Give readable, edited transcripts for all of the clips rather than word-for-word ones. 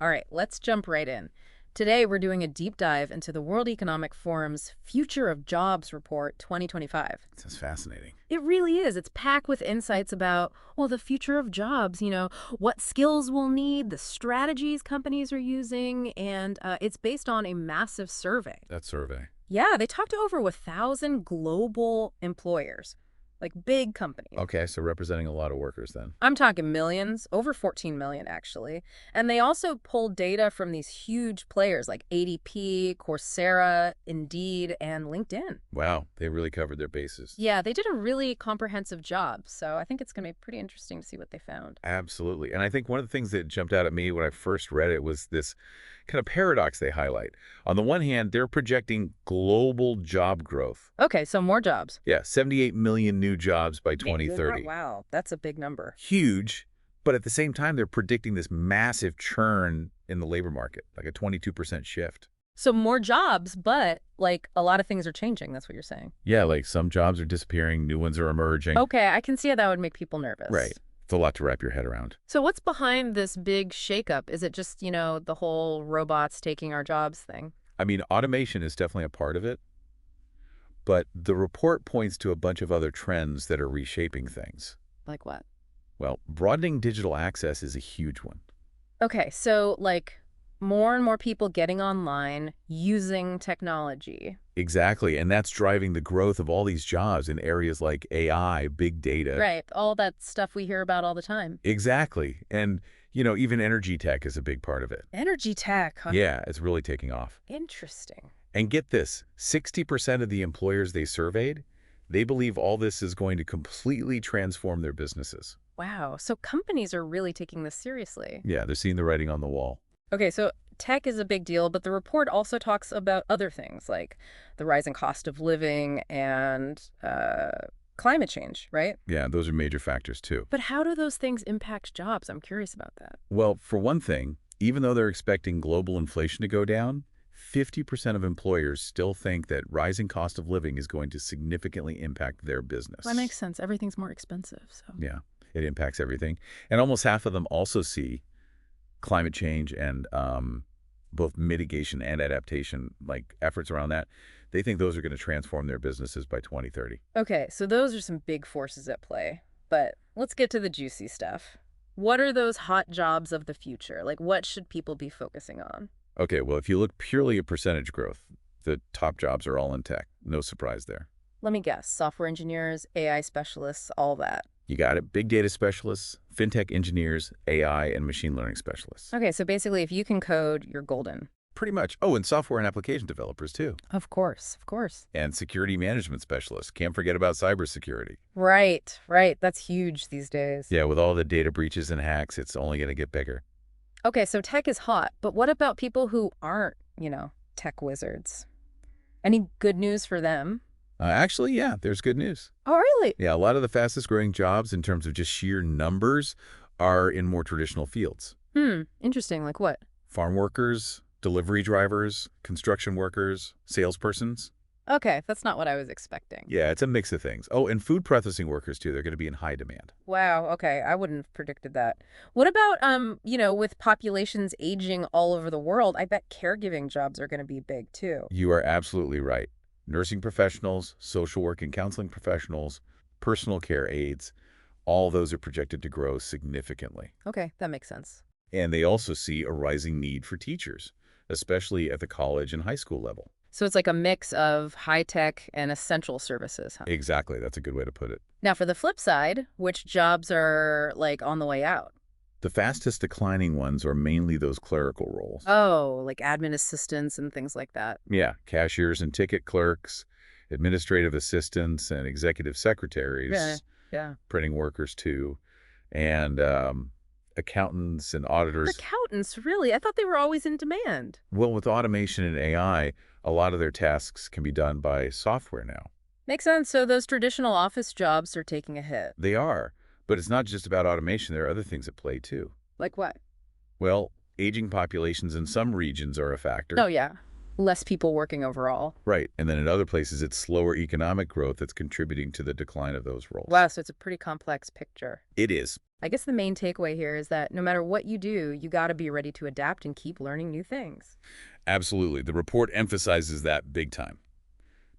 All right, let's jump right in. Today, we're doing a deep dive into the World Economic Forum's Future of Jobs Report 2025. Sounds fascinating. It really is. It's packed with insights about, well, the future of jobs, what skills we'll need, the strategies companies are using, and it's based on a massive survey. That survey. Yeah, they talked to over 1,000 global employers, like big companies. Okay, so representing a lot of workers then. I'm talking millions, over 14 million actually. And they also pulled data from these huge players like ADP, Coursera, Indeed, and LinkedIn. Wow, they really covered their bases. Yeah, they did a really comprehensive job. So I think it's going to be pretty interesting to see what they found. Absolutely. And I think one of the things that jumped out at me when I first read it was this kind of paradox they highlight. On the one hand, they're projecting global job growth. Okay, so more jobs. Yeah, 78 million new jobs by 2030. Wow, that's a big number. Huge, but at the same time, they're predicting this massive churn in the labor market, like a 22% shift. So more jobs, but like a lot of things are changing. That's what you're saying. Yeah, like some jobs are disappearing, new ones are emerging. Okay, I can see how that would make people nervous. Right. It's a lot to wrap your head around. So what's behind this big shakeup? Is it just, the whole robots taking our jobs thing? I mean, automation is definitely a part of it, but the report points to a bunch of other trends that are reshaping things. Like what? Well, broadening digital access is a huge one. Okay, so like more and more people getting online, using technology. Exactly, and that's driving the growth of all these jobs in areas like AI, big data. Right, all that stuff we hear about all the time. Exactly, and even energy tech is a big part of it. Energy tech, huh? Yeah, it's really taking off. Interesting. And get this, 60% of the employers they surveyed, they believe all this is going to completely transform their businesses. Wow, so companies are really taking this seriously. Yeah, they're seeing the writing on the wall. Okay, so tech is a big deal, but the report also talks about other things like the rising cost of living and climate change, right? Yeah, those are major factors too. But how do those things impact jobs? I'm curious about that. Well, for one thing, even though they're expecting global inflation to go down, 50% of employers still think that rising cost of living is going to significantly impact their business. That makes sense. Everything's more expensive, so. Yeah, it impacts everything. And almost half of them also see climate change and both mitigation and adaptation, like efforts around that. They think those are going to transform their businesses by 2030. Okay, so those are some big forces at play. But let's get to the juicy stuff. What are those hot jobs of the future? Like, what should people be focusing on? Okay, well, if you look purely at percentage growth, the top jobs are all in tech. No surprise there. Let me guess. Software engineers, AI specialists, all that. You got it. Big data specialists, fintech engineers, AI, and machine learning specialists. Okay, so basically, if you can code, you're golden. Pretty much. Oh, and software and application developers, too. Of course, of course. And security management specialists. Can't forget about cybersecurity. Right, right. That's huge these days. Yeah, with all the data breaches and hacks, it's only going to get bigger. Okay, so tech is hot, but what about people who aren't, tech wizards? Any good news for them? Actually, yeah, there's good news. Oh, really? Yeah, a lot of the fastest growing jobs in terms of just sheer numbers are in more traditional fields. Interesting. Like what? Farm workers, delivery drivers, construction workers, salespersons. Okay, that's not what I was expecting. Yeah, it's a mix of things. Oh, and food processing workers, too. They're going to be in high demand. Wow, okay, I wouldn't have predicted that. What about, with populations aging all over the world, I bet caregiving jobs are going to be big, too. You are absolutely right. Nursing professionals, social work and counseling professionals, personal care aides, all those are projected to grow significantly. Okay, that makes sense. And they also see a rising need for teachers, especially at the college and high school level. So it's like a mix of high-tech and essential services, huh? Exactly. That's a good way to put it. Now, for the flip side, which jobs are, like, on the way out? The fastest declining ones are mainly those clerical roles. Oh, like admin assistants and things like that. Yeah, cashiers and ticket clerks, administrative assistants and executive secretaries, Yeah. printing workers too, and accountants and auditors. Accountants, really? I thought they were always in demand. Well, with automation and AI, a lot of their tasks can be done by software now. Makes sense. So those traditional office jobs are taking a hit. They are, but it's not just about automation. There are other things at play too. Like what? Well, aging populations in some regions are a factor. Oh, yeah. Less people working overall. Right. And then in other places, it's slower economic growth that's contributing to the decline of those roles. Wow, so it's a pretty complex picture. It is. I guess the main takeaway here is that no matter what you do, you got to be ready to adapt and keep learning new things. Absolutely. The report emphasizes that big time.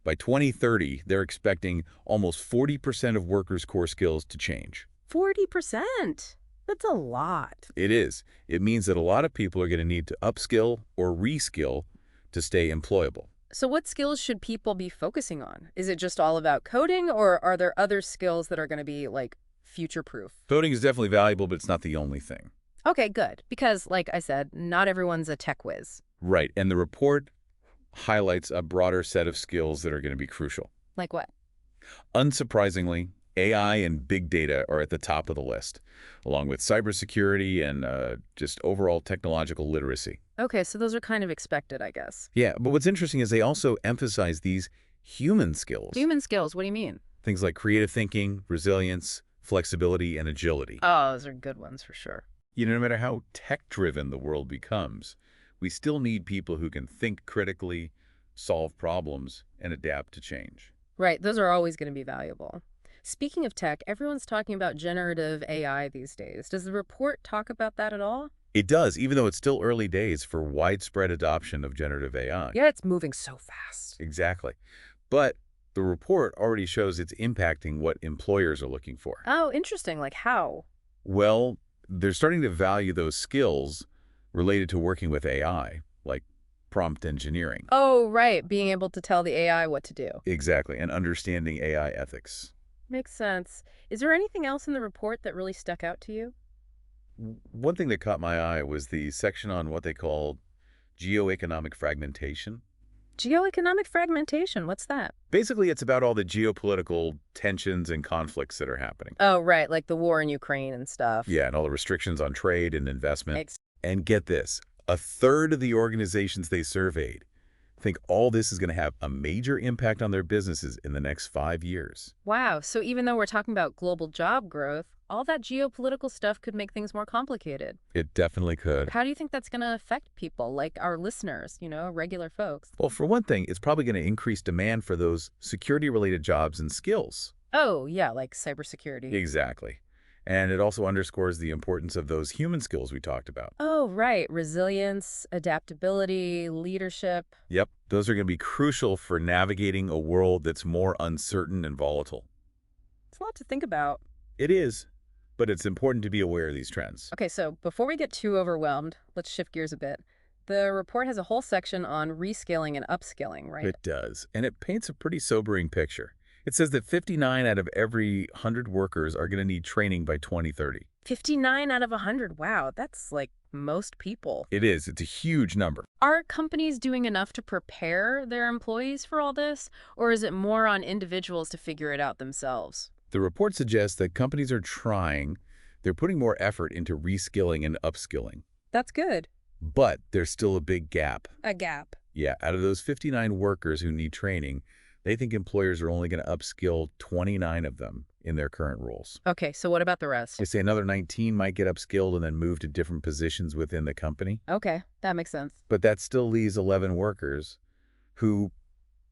By 2030, they're expecting almost 40% of workers' core skills to change. 40%. That's a lot. It is. It means that a lot of people are going to need to upskill or reskill to stay employable. So what skills should people be focusing on? Is it just all about coding, or are there other skills that are going to be like future-proof? Coding is definitely valuable, but it's not the only thing. Okay, good. Because like I said, not everyone's a tech whiz. Right, and the report highlights a broader set of skills that are going to be crucial. Like what? Unsurprisingly, AI and big data are at the top of the list, along with cybersecurity and just overall technological literacy. Okay, so those are kind of expected, I guess. Yeah, but what's interesting is they also emphasize these human skills. Human skills, what do you mean? Things like creative thinking, resilience, flexibility, and agility. Oh, those are good ones for sure. No matter how tech-driven the world becomes, we still need people who can think critically, solve problems, and adapt to change. Right, those are always going to be valuable. Speaking of tech, everyone's talking about generative AI these days. Does the report talk about that at all? It does, even though it's still early days for widespread adoption of generative AI. Yeah, it's moving so fast. Exactly. But the report already shows it's impacting what employers are looking for. Oh, interesting. Like how? Well, they're starting to value those skills related to working with AI, like prompt engineering. Oh, right. Being able to tell the AI what to do. Exactly, and understanding AI ethics. Makes sense. Is there anything else in the report that really stuck out to you? One thing that caught my eye was the section on what they call geoeconomic fragmentation. Geoeconomic fragmentation. What's that? Basically, it's about all the geopolitical tensions and conflicts that are happening. Oh, right. Like the war in Ukraine and stuff. Yeah, and all the restrictions on trade and investment. Ex- And get this, a third of the organizations they surveyed think all this is going to have a major impact on their businesses in the next 5 years. Wow. So even though we're talking about global job growth, all that geopolitical stuff could make things more complicated. It definitely could. How do you think that's going to affect people, like our listeners, regular folks? Well, for one thing, it's probably going to increase demand for those security-related jobs and skills. Oh, yeah, like cybersecurity. Exactly. And it also underscores the importance of those human skills we talked about. Oh, right. Resilience, adaptability, leadership. Yep, those are going to be crucial for navigating a world that's more uncertain and volatile. It's a lot to think about. It is, but it's important to be aware of these trends. Okay, so before we get too overwhelmed, let's shift gears a bit. The report has a whole section on reskilling and upskilling, right? It does, and it paints a pretty sobering picture. It says that 59 out of every 100 workers are going to need training by 2030. 59 out of 100. Wow, that's like most people. It is. It's a huge number. Are companies doing enough to prepare their employees for all this, or is it more on individuals to figure it out themselves? The report suggests that companies are trying. They're putting more effort into reskilling and upskilling. That's good. But there's still a big gap. A gap. Yeah, out of those 59 workers who need training, they think employers are only going to upskill 29 of them in their current roles. Okay, so what about the rest? They say another 19 might get upskilled and then move to different positions within the company. Okay, that makes sense. But that still leaves 11 workers who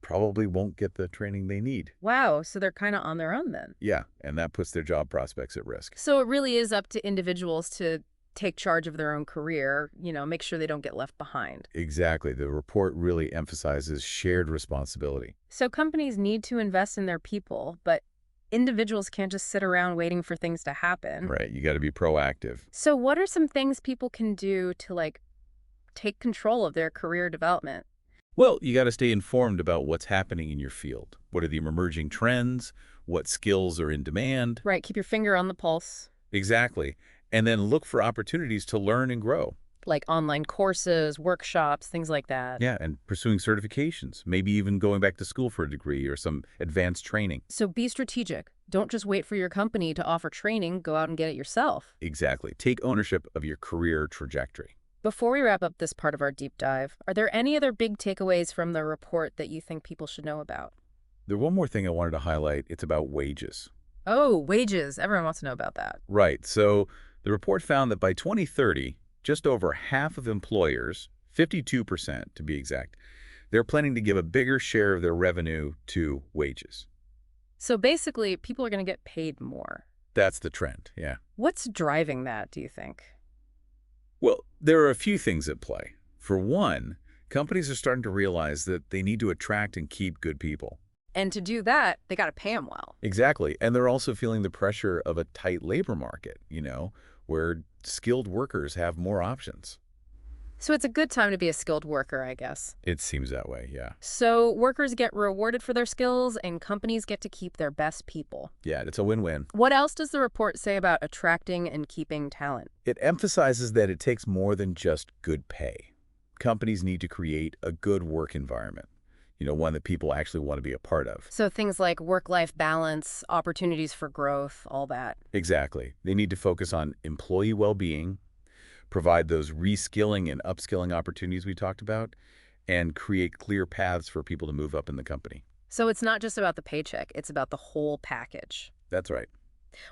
probably won't get the training they need. Wow, so they're kind of on their own then. Yeah, and that puts their job prospects at risk. So it really is up to individuals to take charge of their own career, make sure they don't get left behind. Exactly. The report really emphasizes shared responsibility. So companies need to invest in their people, but individuals can't just sit around waiting for things to happen. Right. You got to be proactive. So what are some things people can do to take control of their career development? Well, you got to stay informed about what's happening in your field. What are the emerging trends? What skills are in demand? Right, keep your finger on the pulse. Exactly. And then look for opportunities to learn and grow. Like online courses, workshops, things like that. Yeah, and pursuing certifications, maybe even going back to school for a degree or some advanced training. So be strategic. Don't just wait for your company to offer training. Go out and get it yourself. Exactly. Take ownership of your career trajectory. Before we wrap up this part of our deep dive, are there any other big takeaways from the report that you think people should know about? There's one more thing I wanted to highlight. It's about wages. Oh, wages. Everyone wants to know about that. Right. So the report found that by 2030, just over half of employers, 52% to be exact, they're planning to give a bigger share of their revenue to wages. So basically, people are going to get paid more. That's the trend, yeah. What's driving that, do you think? Well, there are a few things at play. For one, companies are starting to realize that they need to attract and keep good people. And to do that, they got to pay them well. Exactly. And they're also feeling the pressure of a tight labor market, where skilled workers have more options. So it's a good time to be a skilled worker, I guess. It seems that way, yeah. So workers get rewarded for their skills and companies get to keep their best people. Yeah, it's a win-win. What else does the report say about attracting and keeping talent? It emphasizes that it takes more than just good pay. Companies need to create a good work environment, one that people actually want to be a part of. So things like work-life balance, opportunities for growth, all that. Exactly. They need to focus on employee well-being, provide those reskilling and upskilling opportunities we talked about, and create clear paths for people to move up in the company. So it's not just about the paycheck, it's about the whole package. That's right.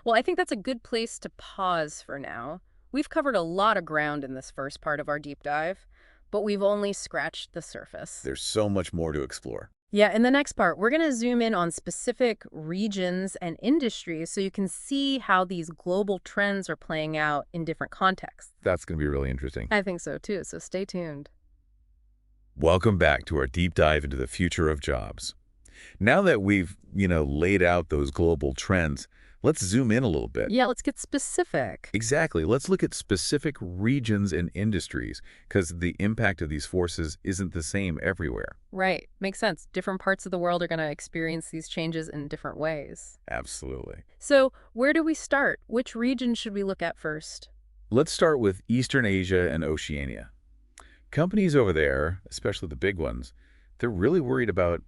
Well, I think that's a good place to pause for now. We've covered a lot of ground in this first part of our deep dive, but we've only scratched the surface. There's so much more to explore. Yeah, in the next part, we're going to zoom in on specific regions and industries so you can see how these global trends are playing out in different contexts. That's going to be really interesting. I think so too, so stay tuned. Welcome back to our deep dive into the future of jobs. Now that we've, laid out those global trends, let's zoom in a little bit. Yeah, let's get specific. Exactly. Let's look at specific regions and industries because the impact of these forces isn't the same everywhere. Right, makes sense. Different parts of the world are going to experience these changes in different ways. Absolutely. So where do we start? Which region should we look at first? Let's start with Eastern Asia and Oceania. Companies over there, especially the big ones, they're really worried about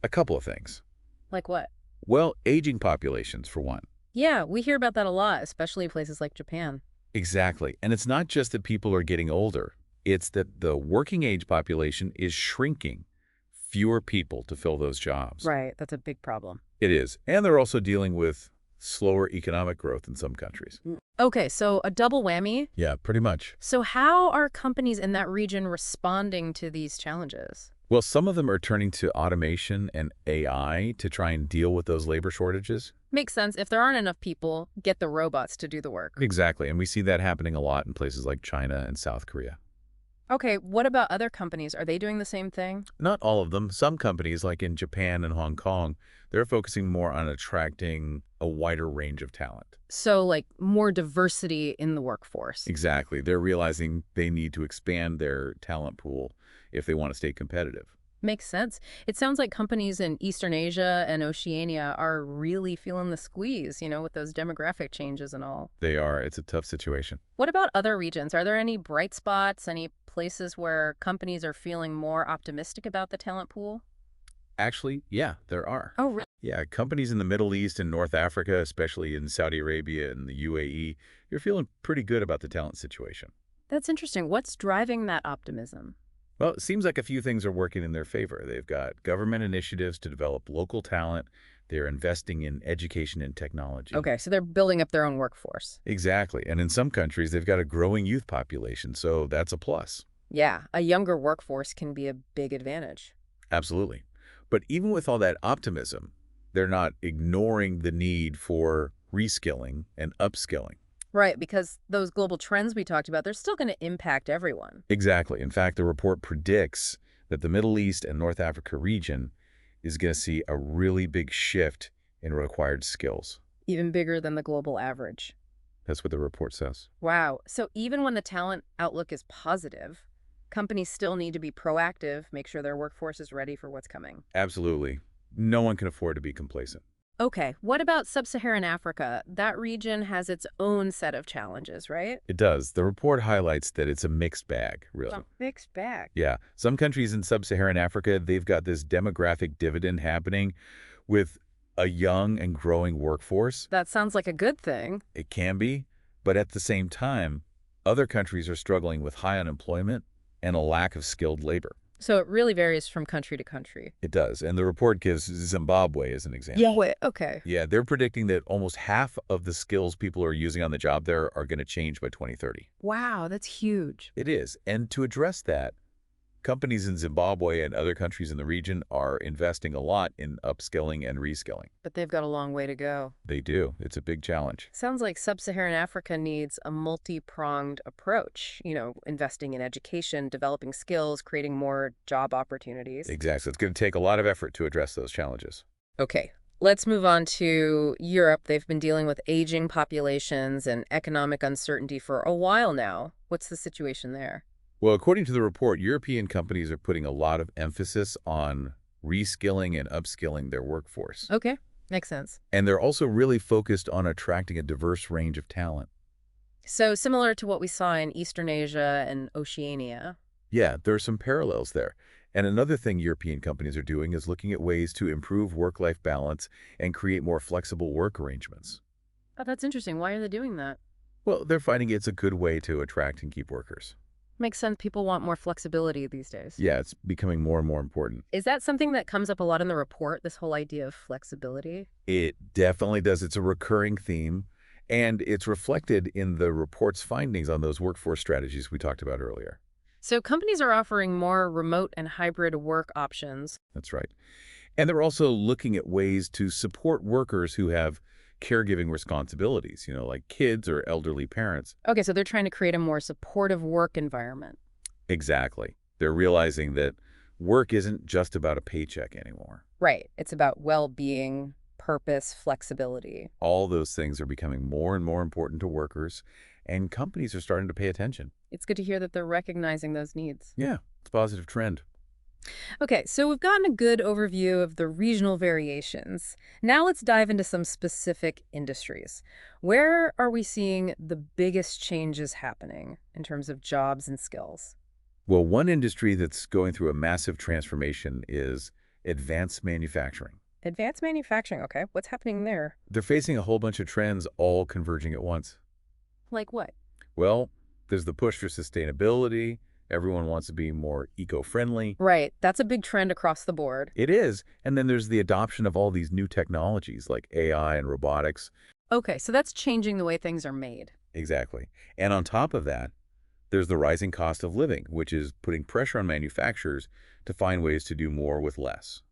a couple of things. Like what? Well, aging populations, for one. Yeah, we hear about that a lot, especially in places like Japan. Exactly. And it's not just that people are getting older. It's that the working age population is shrinking. Fewer people to fill those jobs. Right, that's a big problem. It is. And they're also dealing with slower economic growth in some countries. Okay, so a double whammy. Yeah, pretty much. So how are companies in that region responding to these challenges? Well, some of them are turning to automation and AI to try and deal with those labor shortages. Makes sense. If there aren't enough people, get the robots to do the work. Exactly. And we see that happening a lot in places like China and South Korea. Okay, what about other companies? Are they doing the same thing? Not all of them. Some companies, like in Japan and Hong Kong, they're focusing more on attracting a wider range of talent. So, like, more diversity in the workforce. Exactly. They're realizing they need to expand their talent pool if they want to stay competitive. Makes sense. It sounds like companies in Eastern Asia and Oceania are really feeling the squeeze, with those demographic changes and all. They are. It's a tough situation. What about other regions? Are there any bright spots, any places where companies are feeling more optimistic about the talent pool? Actually, yeah, there are. Oh, really? Yeah, companies in the Middle East and North Africa, especially in Saudi Arabia and the UAE, you're feeling pretty good about the talent situation. That's interesting. What's driving that optimism? Well, it seems like a few things are working in their favor. They've got government initiatives to develop local talent. They're investing in education and technology. Okay, so they're building up their own workforce. Exactly. And in some countries, they've got a growing youth population, so that's a plus. Yeah, a younger workforce can be a big advantage. Absolutely. But even with all that optimism, they're not ignoring the need for reskilling and upskilling. Right, because those global trends we talked about, they're still going to impact everyone. Exactly. In fact, the report predicts that the Middle East and North Africa region is going to see a really big shift in required skills. Even bigger than the global average. That's what the report says. Wow. So even when the talent outlook is positive, companies still need to be proactive, make sure their workforce is ready for what's coming. Absolutely. No one can afford to be complacent. Okay, what about sub-Saharan Africa? That region has its own set of challenges, right? It does. The report highlights that it's a mixed bag, really. A mixed bag. Yeah. Some countries in sub-Saharan Africa, they've got this demographic dividend happening with a young and growing workforce. That sounds like a good thing. It can be, but at the same time, other countries are struggling with high unemployment and a lack of skilled labor. So it really varies from country to country. It does. And the report gives Zimbabwe as an example. Yeah, wait, okay. Yeah, they're predicting that almost half of the skills people are using on the job there are going to change by 2030. Wow, that's huge. It is. And to address that, Companies in Zimbabwe and other countries in the region are investing a lot in upskilling and reskilling. But they've got a long way to go. They do. It's a big challenge. Sounds like sub-Saharan Africa needs a multi-pronged approach, investing in education, developing skills, creating more job opportunities. Exactly. It's going to take a lot of effort to address those challenges. Okay, let's move on to Europe. They've been dealing with aging populations and economic uncertainty for a while now. What's the situation there? Well, according to the report, European companies are putting a lot of emphasis on reskilling and upskilling their workforce. Okay, makes sense. And they're also really focused on attracting a diverse range of talent. So similar to what we saw in Eastern Asia and Oceania. Yeah, there are some parallels there. And another thing European companies are doing is looking at ways to improve work-life balance and create more flexible work arrangements. Oh, that's interesting. Why are they doing that? Well, they're finding it's a good way to attract and keep workers. Makes sense. People want more flexibility these days. Yeah, it's becoming more and more important. Is that something that comes up a lot in the report, this whole idea of flexibility? It definitely does. It's a recurring theme, and it's reflected in the report's findings on those workforce strategies we talked about earlier. So companies are offering more remote and hybrid work options. That's right. And they're also looking at ways to support workers who have caregiving responsibilities, like kids or elderly parents. Okay, so they're trying to create a more supportive work environment. Exactly. They're realizing that work isn't just about a paycheck anymore. Right. It's about well-being, purpose, flexibility. All those things are becoming more and more important to workers, and companies are starting to pay attention. It's good to hear that they're recognizing those needs. Yeah, it's a positive trend. Okay, so we've gotten a good overview of the regional variations. Now let's dive into some specific industries. Where are we seeing the biggest changes happening in terms of jobs and skills? Well, one industry that's going through a massive transformation is advanced manufacturing. Advanced manufacturing, okay. What's happening there? They're facing a whole bunch of trends all converging at once. Like what? Well, there's the push for sustainability. Everyone wants to be more eco-friendly. Right, that's a big trend across the board. It is. And then there's the adoption of all these new technologies like AI and robotics. Okay, so that's changing the way things are made. Exactly. And on top of that, there's the rising cost of living, which is putting pressure on manufacturers to find ways to do more with less.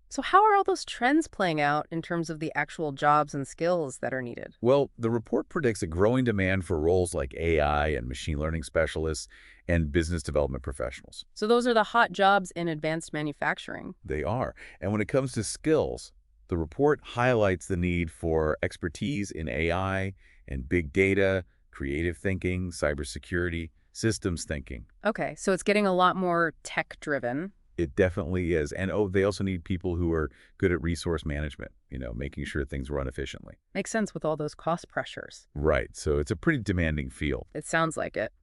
So how are all those trends playing out in terms of the actual jobs and skills that are needed? Well, the report predicts a growing demand for roles like AI and machine learning specialists and business development professionals. So those are the hot jobs in advanced manufacturing. They are. And when it comes to skills, the report highlights the need for expertise in AI and big data, creative thinking, cybersecurity, systems thinking. Okay, so it's getting a lot more tech-driven. It definitely is. And they also need people who are good at resource management, making sure things run efficiently. Makes sense with all those cost pressures. Right. So it's a pretty demanding field. It sounds like it.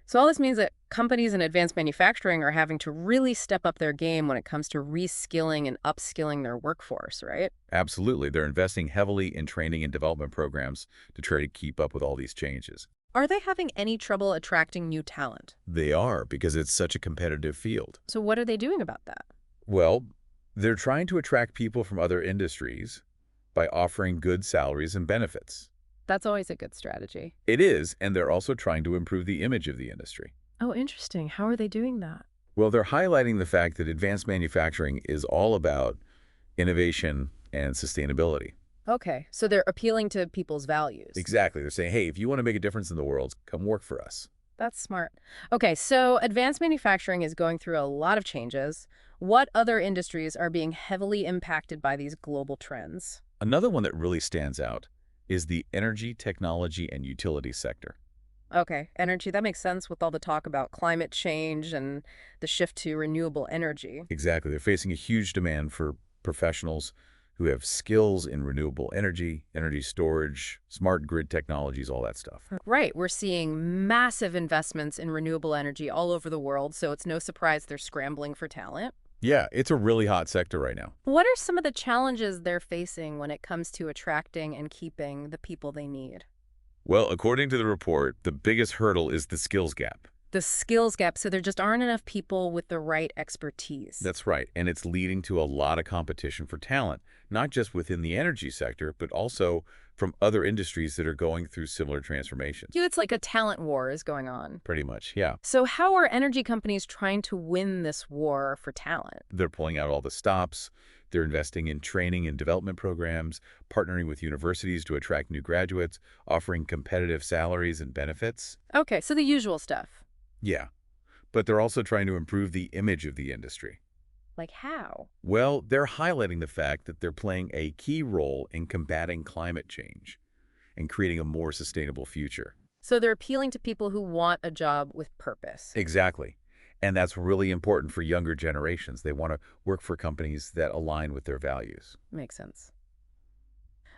So all this means that companies in advanced manufacturing are having to really step up their game when it comes to reskilling and upskilling their workforce, right? Absolutely. They're investing heavily in training and development programs to try to keep up with all these changes. Are they having any trouble attracting new talent? They are, because it's such a competitive field. So what are they doing about that? Well, they're trying to attract people from other industries by offering good salaries and benefits. That's always a good strategy. It is, and they're also trying to improve the image of the industry. Oh, interesting. How are they doing that? Well, they're highlighting the fact that advanced manufacturing is all about innovation and sustainability. Okay, so they're appealing to people's values. Exactly. They're saying, hey, if you want to make a difference in the world, come work for us. That's smart. Okay, so advanced manufacturing is going through a lot of changes. What other industries are being heavily impacted by these global trends? Another one that really stands out is the energy, technology, and utility sector. Okay, energy, that makes sense with all the talk about climate change and the shift to renewable energy. Exactly. They're facing a huge demand for professionals who have skills in renewable energy, energy storage, smart grid technologies, all that stuff. Right, we're seeing massive investments in renewable energy all over the world, so it's no surprise they're scrambling for talent. Yeah, it's a really hot sector right now. What are some of the challenges they're facing when it comes to attracting and keeping the people they need? Well, according to the report, the biggest hurdle is the skills gap. The skills gap, so there just aren't enough people with the right expertise. That's right, and it's leading to a lot of competition for talent, not just within the energy sector, but also from other industries that are going through similar transformations. It's like a talent war is going on. Pretty much, yeah. So how are energy companies trying to win this war for talent? They're pulling out all the stops. They're investing in training and development programs, partnering with universities to attract new graduates, offering competitive salaries and benefits. Okay, so the usual stuff. Yeah, but they're also trying to improve the image of the industry. Like how? Well, they're highlighting the fact that they're playing a key role in combating climate change and creating a more sustainable future. So they're appealing to people who want a job with purpose. Exactly. And that's really important for younger generations. They want to work for companies that align with their values. Makes sense.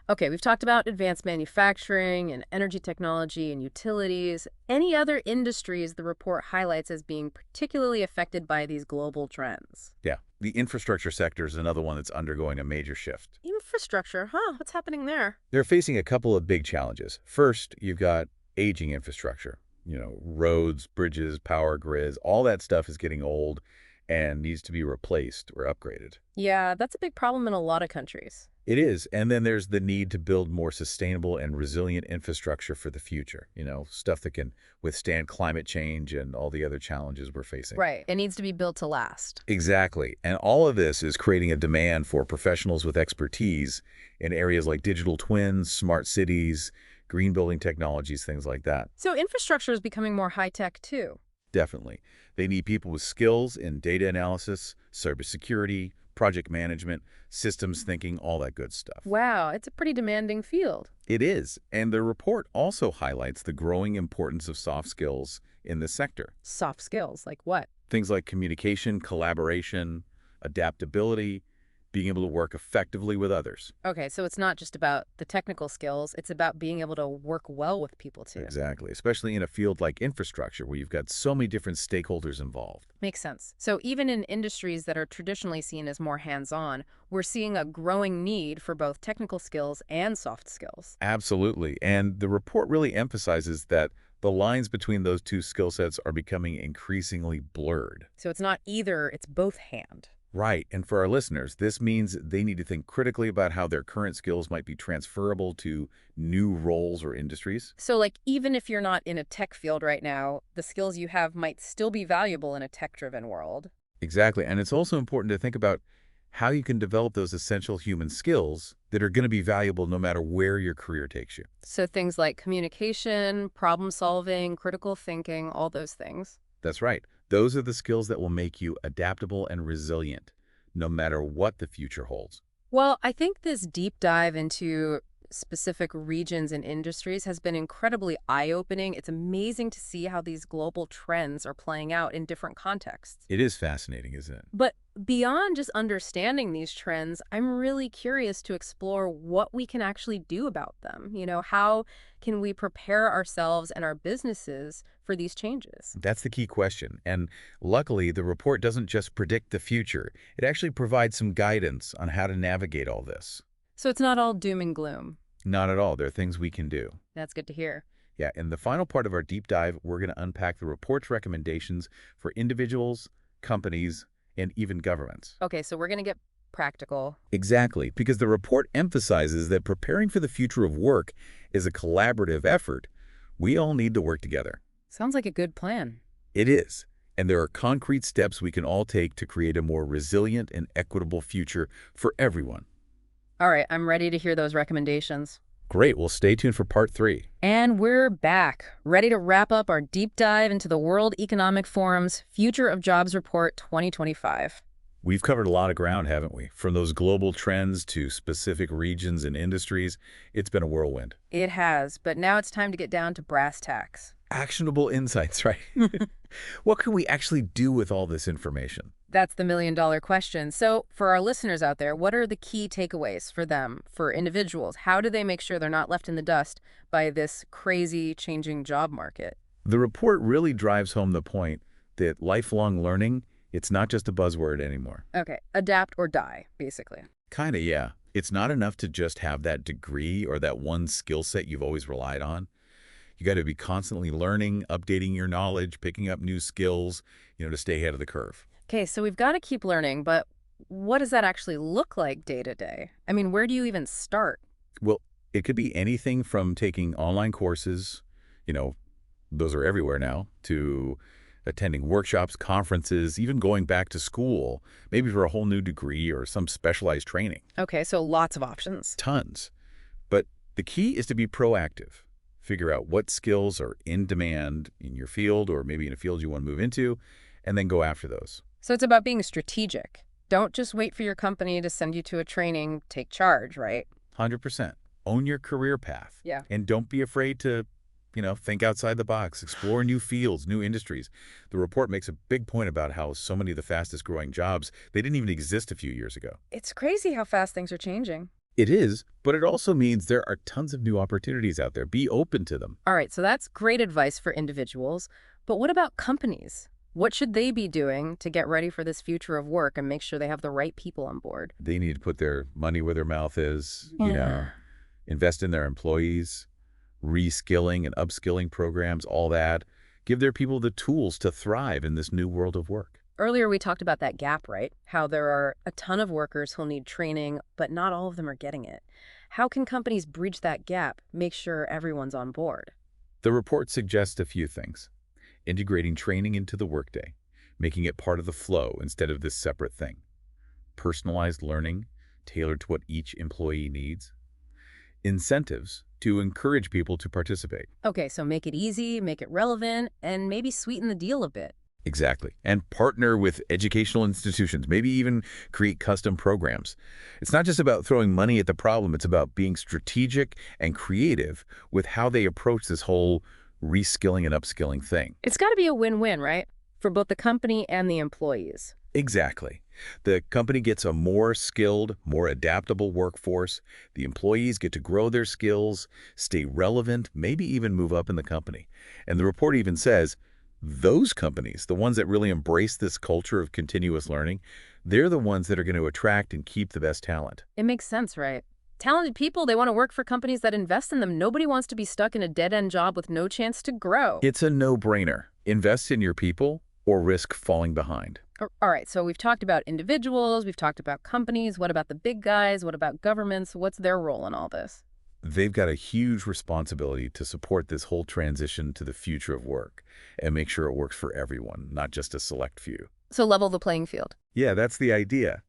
Okay, we've talked about advanced manufacturing and energy technology and utilities. Any other industries the report highlights as being particularly affected by these global trends? Yeah. The infrastructure sector is another one that's undergoing a major shift. Infrastructure, huh? What's happening there? They're facing a couple of big challenges. First, you've got aging infrastructure. Roads, bridges, power grids, all that stuff is getting old and needs to be replaced or upgraded. Yeah, that's a big problem in a lot of countries. It is. And then there's the need to build more sustainable and resilient infrastructure for the future, stuff that can withstand climate change and all the other challenges we're facing. Right. It needs to be built to last. Exactly. And all of this is creating a demand for professionals with expertise in areas like digital twins, smart cities, green building technologies, things like that. So infrastructure is becoming more high-tech too. Definitely. They need people with skills in data analysis, cybersecurity, project management, systems thinking, all that good stuff. Wow, it's a pretty demanding field. It is. And the report also highlights the growing importance of soft skills in this sector. Soft skills, like what? Things like communication, collaboration, adaptability, being able to work effectively with others. Okay, so it's not just about the technical skills, it's about being able to work well with people too. Exactly, especially in a field like infrastructure where you've got so many different stakeholders involved. Makes sense. So even in industries that are traditionally seen as more hands-on, we're seeing a growing need for both technical skills and soft skills. Absolutely, and the report really emphasizes that the lines between those two skill sets are becoming increasingly blurred. So it's not either, it's both hand. Right, and for our listeners, this means they need to think critically about how their current skills might be transferable to new roles or industries. So like even if you're not in a tech field right now, the skills you have might still be valuable in a tech-driven world. Exactly, and it's also important to think about how you can develop those essential human skills that are going to be valuable no matter where your career takes you. So things like communication, problem solving, critical thinking, all those things. That's right. Those are the skills that will make you adaptable and resilient, no matter what the future holds. Well, I think this deep dive into specific regions and industries has been incredibly eye-opening. It's amazing to see how these global trends are playing out in different contexts. It is fascinating, isn't it? But beyond just understanding these trends, I'm really curious to explore what we can actually do about them. How can we prepare ourselves and our businesses for these changes? That's the key question. And luckily, the report doesn't just predict the future. It actually provides some guidance on how to navigate all this. So it's not all doom and gloom. Not at all. There are things we can do. That's good to hear. Yeah, in the final part of our deep dive, we're going to unpack the report's recommendations for individuals, companies, and even governments. Okay, so we're going to get practical. Exactly, because the report emphasizes that preparing for the future of work is a collaborative effort. We all need to work together. Sounds like a good plan. It is. And there are concrete steps we can all take to create a more resilient and equitable future for everyone. All right, I'm ready to hear those recommendations. Great. Well, stay tuned for part 3. And we're back, ready to wrap up our deep dive into the World Economic Forum's Future of Jobs Report 2025. We've covered a lot of ground, haven't we? From those global trends to specific regions and industries, it's been a whirlwind. It has, but now it's time to get down to brass tacks. Actionable insights, right? What can we actually do with all this information? That's the million-dollar question. So for our listeners out there, what are the key takeaways for them, for individuals? How do they make sure they're not left in the dust by this crazy changing job market? The report really drives home the point that lifelong learning, it's not just a buzzword anymore. Okay, adapt or die, basically. Kinda, yeah. It's not enough to just have that degree or that one skill set you've always relied on. You got to be constantly learning, updating your knowledge, picking up new skills, to stay ahead of the curve. Okay, so we've got to keep learning, but what does that actually look like day to day? I mean, where do you even start? Well, it could be anything from taking online courses, you know, those are everywhere now, to attending workshops, conferences, even going back to school, maybe for a whole new degree or some specialized training. Okay, so lots of options. Tons. But the key is to be proactive. Figure out what skills are in demand in your field or maybe in a field you want to move into, and then go after those. So it's about being strategic. Don't just wait for your company to send you to a training, take charge, right? 100%. Own your career path. Yeah. And don't be afraid to, think outside the box, explore new fields, new industries. The report makes a big point about how so many of the fastest growing jobs, they didn't even exist a few years ago. It's crazy how fast things are changing. It is, but it also means there are tons of new opportunities out there. Be open to them. All right, so that's great advice for individuals. But what about companies? What should they be doing to get ready for this future of work and make sure they have the right people on board? They need to put their money where their mouth is, Yeah. invest in their employees, reskilling and upskilling programs, all that. Give their people the tools to thrive in this new world of work. Earlier, we talked about that gap, right? How there are a ton of workers who'll need training, but not all of them are getting it. How can companies bridge that gap, make sure everyone's on board? The report suggests a few things. Integrating training into the workday, making it part of the flow instead of this separate thing. Personalized learning, tailored to what each employee needs. Incentives to encourage people to participate. Okay, so make it easy, make it relevant, and maybe sweeten the deal a bit. Exactly. And partner with educational institutions, maybe even create custom programs. It's not just about throwing money at the problem, it's about being strategic and creative with how they approach this whole reskilling and upskilling thing. It's got to be a win-win, right? For both the company and the employees. Exactly. The company gets a more skilled, more adaptable workforce. The employees get to grow their skills, stay relevant, maybe even move up in the company. And the report even says those companies, the ones that really embrace this culture of continuous learning, they're the ones that are going to attract and keep the best talent. It makes sense, right? Talented people, they want to work for companies that invest in them. Nobody wants to be stuck in a dead-end job with no chance to grow. It's a no-brainer. Invest in your people or risk falling behind. All right, so we've talked about individuals, we've talked about companies. What about the big guys? What about governments? What's their role in all this? They've got a huge responsibility to support this whole transition to the future of work and make sure it works for everyone, not just a select few. So level the playing field. Yeah, that's the idea.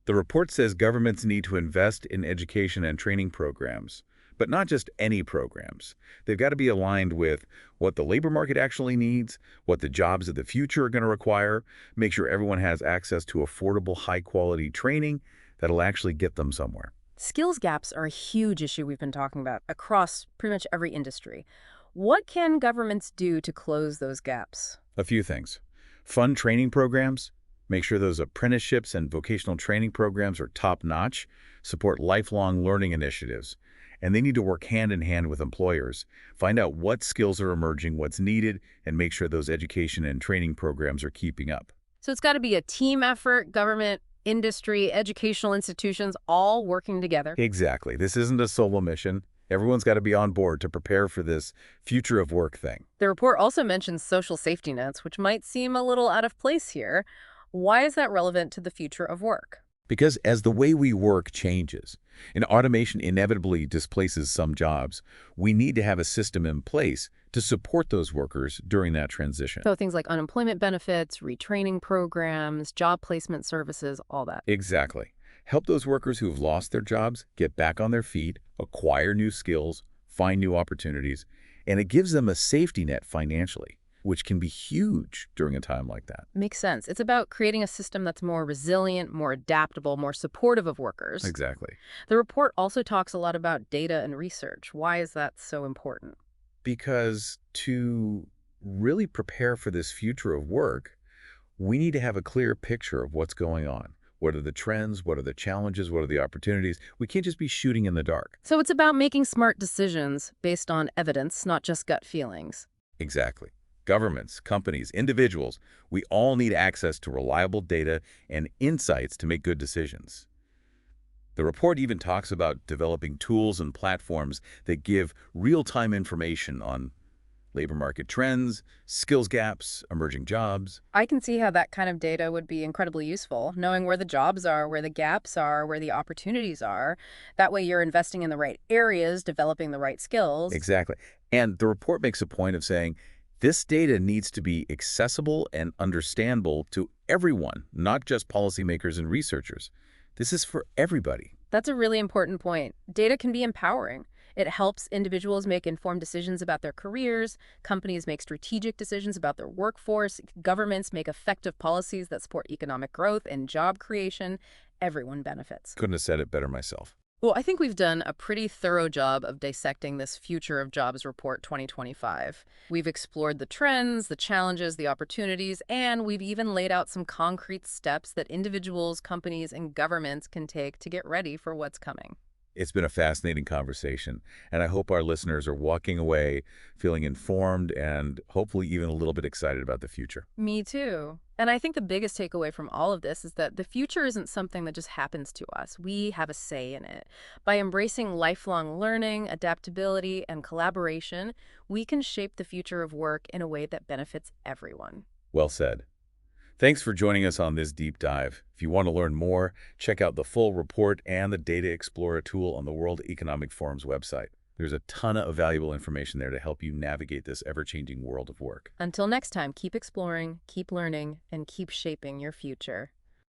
The report says governments need to invest in education and training programs, but not just any programs. They've got to be aligned with what the labor market actually needs, what the jobs of the future are going to require, make sure everyone has access to affordable, high-quality training that'll actually get them somewhere. Skills gaps are a huge issue we've been talking about across pretty much every industry. What can governments do to close those gaps? A few things. Fund training programs. Make sure those apprenticeships and vocational training programs are top-notch. Support lifelong learning initiatives. And they need to work hand in hand with employers. Find out what skills are emerging, what's needed, and make sure those education and training programs are keeping up. So it's got to be a team effort, government, industry, educational institutions, all working together. Exactly. This isn't a solo mission. Everyone's got to be on board to prepare for this future of work thing. The report also mentions social safety nets, which might seem a little out of place here. Why is that relevant to the future of work? Because as the way we work changes, and automation inevitably displaces some jobs, we need to have a system in place to support those workers during that transition. So things like unemployment benefits, retraining programs, job placement services, all that. Exactly. Help those workers who've lost their jobs get back on their feet, acquire new skills, find new opportunities, and it gives them a safety net financially, which can be huge during a time like that. Makes sense. It's about creating a system that's more resilient, more adaptable, more supportive of workers. Exactly. The report also talks a lot about data and research. Why is that so important? Because to really prepare for this future of work, we need to have a clear picture of what's going on. What are the trends? What are the challenges? What are the opportunities? We can't just be shooting in the dark. So it's about making smart decisions based on evidence, not just gut feelings. Exactly. Governments, companies, individuals, we all need access to reliable data and insights to make good decisions. The report even talks about developing tools and platforms that give real-time information on labor market trends, skills gaps, emerging jobs. I can see how that kind of data would be incredibly useful, knowing where the jobs are, where the gaps are, where the opportunities are. That way you're investing in the right areas, developing the right skills. Exactly. And the report makes a point of saying this data needs to be accessible and understandable to everyone, not just policymakers and researchers. This is for everybody. That's a really important point. Data can be empowering. It helps individuals make informed decisions about their careers, companies make strategic decisions about their workforce, governments make effective policies that support economic growth and job creation. Everyone benefits. Couldn't have said it better myself. Well, I think we've done a pretty thorough job of dissecting this Future of Jobs Report 2025. We've explored the trends, the challenges, the opportunities, and we've even laid out some concrete steps that individuals, companies, and governments can take to get ready for what's coming. It's been a fascinating conversation, and I hope our listeners are walking away feeling informed and hopefully even a little bit excited about the future. Me too. And I think the biggest takeaway from all of this is that the future isn't something that just happens to us. We have a say in it. By embracing lifelong learning, adaptability, and collaboration, we can shape the future of work in a way that benefits everyone. Well said. Thanks for joining us on this deep dive. If you want to learn more, check out the full report and the Data Explorer tool on the World Economic Forum's website. There's a ton of valuable information there to help you navigate this ever-changing world of work. Until next time, keep exploring, keep learning, and keep shaping your future.